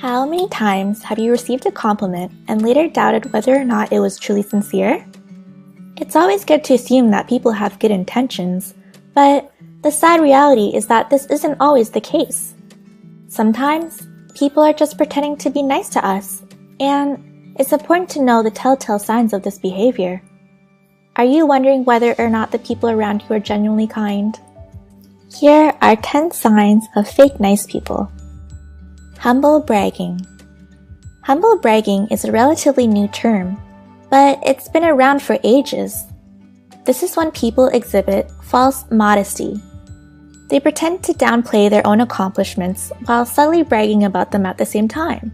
How many times have you received a compliment and later doubted whether or not it was truly sincere? It's always good to assume that people have good intentions, but the sad reality is that this isn't always the case. Sometimes, people are just pretending to be nice to us, and it's important to know the telltale signs of this behavior. Are you wondering whether or not the people around you are genuinely kind? Here are 10 signs of fake nice people. Humble bragging. Humble bragging is a relatively new term, but it's been around for ages. This is when people exhibit false modesty. They pretend to downplay their own accomplishments while subtly bragging about them at the same time.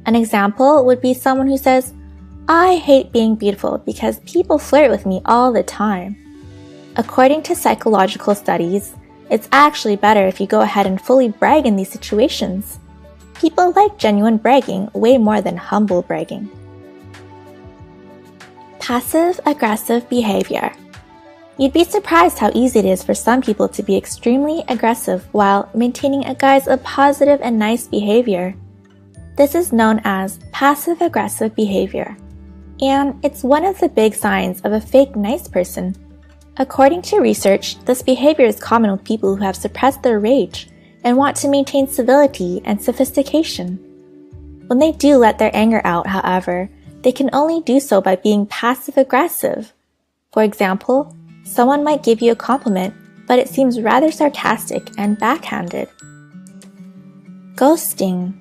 An example would be someone who says, "I hate being beautiful because people flirt with me all the time." According to psychological studies, it's actually better if you go ahead and fully brag in these situations. People like genuine bragging way more than humble bragging. Passive-aggressive behavior. You'd be surprised how easy it is for some people to be extremely aggressive while maintaining a guise of positive and nice behavior. This is known as passive-aggressive behavior, and it's one of the big signs of a fake nice person. According to research, this behavior is common with people who have suppressed their rage and want to maintain civility and sophistication. When they do let their anger out, however, they can only do so by being passive-aggressive. For example, someone might give you a compliment, but it seems rather sarcastic and backhanded. Ghosting.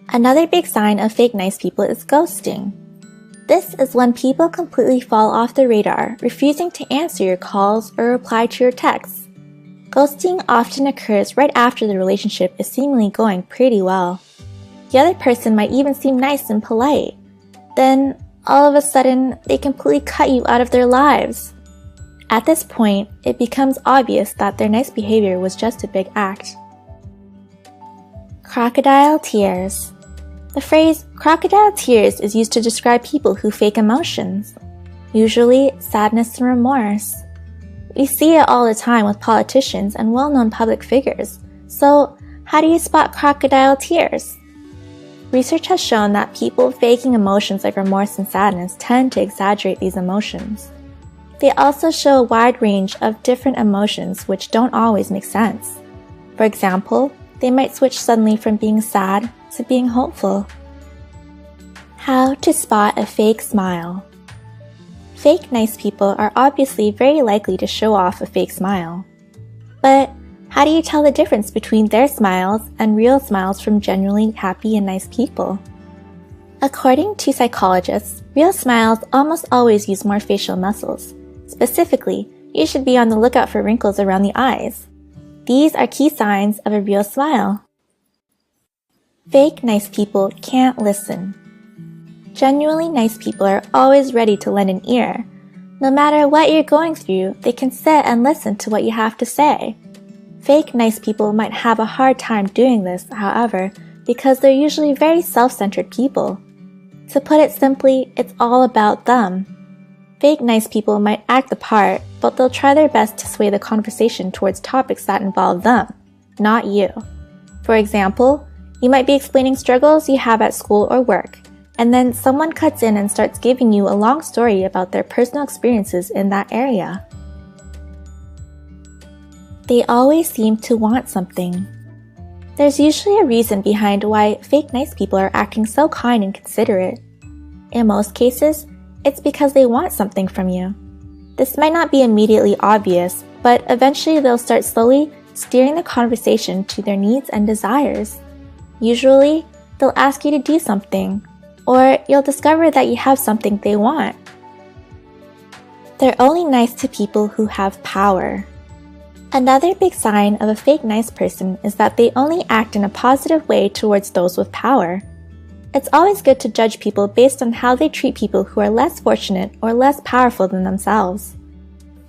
Another big sign of fake nice people is ghosting. This is when people completely fall off the radar, refusing to answer your calls or reply to your texts. Ghosting often occurs right after the relationship is seemingly going pretty well. The other person might even seem nice and polite. Then, all of a sudden, they completely cut you out of their lives. At this point, it becomes obvious that their nice behavior was just a big act. Crocodile tears. The phrase crocodile tears is used to describe people who fake emotions, usually sadness and remorse. We see it all the time with politicians and well-known public figures. So, how do you spot crocodile tears? Research has shown that people faking emotions like remorse and sadness tend to exaggerate these emotions. They also show a wide range of different emotions which don't always make sense. For example, they might switch suddenly from being sad to being hopeful. How to spot a fake smile. Fake nice people are obviously very likely to show off a fake smile. But how do you tell the difference between their smiles and real smiles from genuinely happy and nice people? According to psychologists, real smiles almost always use more facial muscles. Specifically, you should be on the lookout for wrinkles around the eyes. These are key signs of a real smile. Fake nice people can't listen. Genuinely nice people are always ready to lend an ear. No matter what you're going through, they can sit and listen to what you have to say. Fake nice people might have a hard time doing this, however, because they're usually very self-centered people. To put it simply, it's all about them. Fake nice people might act the part, but they'll try their best to sway the conversation towards topics that involve them, not you. For example, you might be explaining struggles you have at school or work, and then someone cuts in and starts giving you a long story about their personal experiences in that area. They always seem to want something. There's usually a reason behind why fake nice people are acting so kind and considerate. In most cases, it's because they want something from you. This might not be immediately obvious, but eventually they'll start slowly steering the conversation to their needs and desires. Usually, they'll ask you to do something, or you'll discover that you have something they want. They're only nice to people who have power. Another big sign of a fake nice person is that they only act in a positive way towards those with power. It's always good to judge people based on how they treat people who are less fortunate or less powerful than themselves.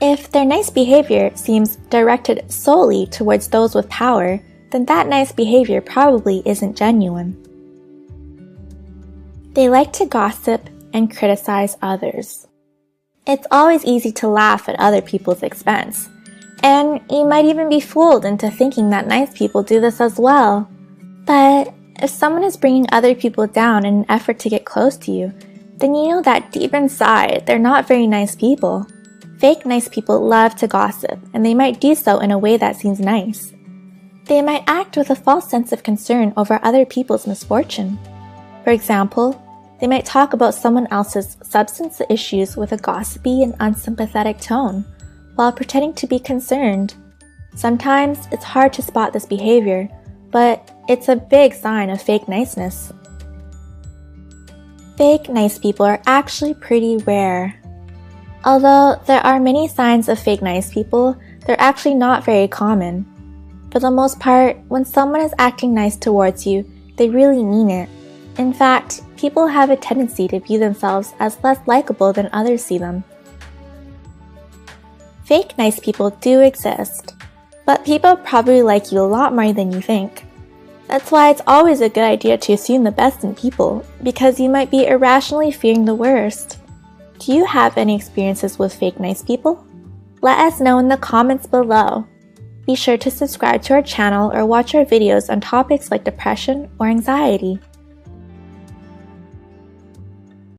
If their nice behavior seems directed solely towards those with power, then that nice behavior probably isn't genuine. They like to gossip and criticize others. It's always easy to laugh at other people's expense, and you might even be fooled into thinking that nice people do this as well. But If someone is bringing other people down in an effort to get close to you, then you know that deep inside, they're not very nice people. Fake nice people love to gossip, and they might do so in a way that seems nice. They might act with a false sense of concern over other people's misfortune. For example, they might talk about someone else's substance issues with a gossipy and unsympathetic tone, while pretending to be concerned. Sometimes it's hard to spot this behavior, but it's a big sign of fake niceness. Fake nice people are actually pretty rare. Although there are many signs of fake nice people, they're actually not very common. For the most part, when someone is acting nice towards you, they really mean it. In fact, people have a tendency to view themselves as less likable than others see them. Fake nice people do exist, but people probably like you a lot more than you think. That's why it's always a good idea to assume the best in people, because you might be irrationally fearing the worst. Do you have any experiences with fake nice people? Let us know in the comments below. Be sure to subscribe to our channel or watch our videos on topics like depression or anxiety.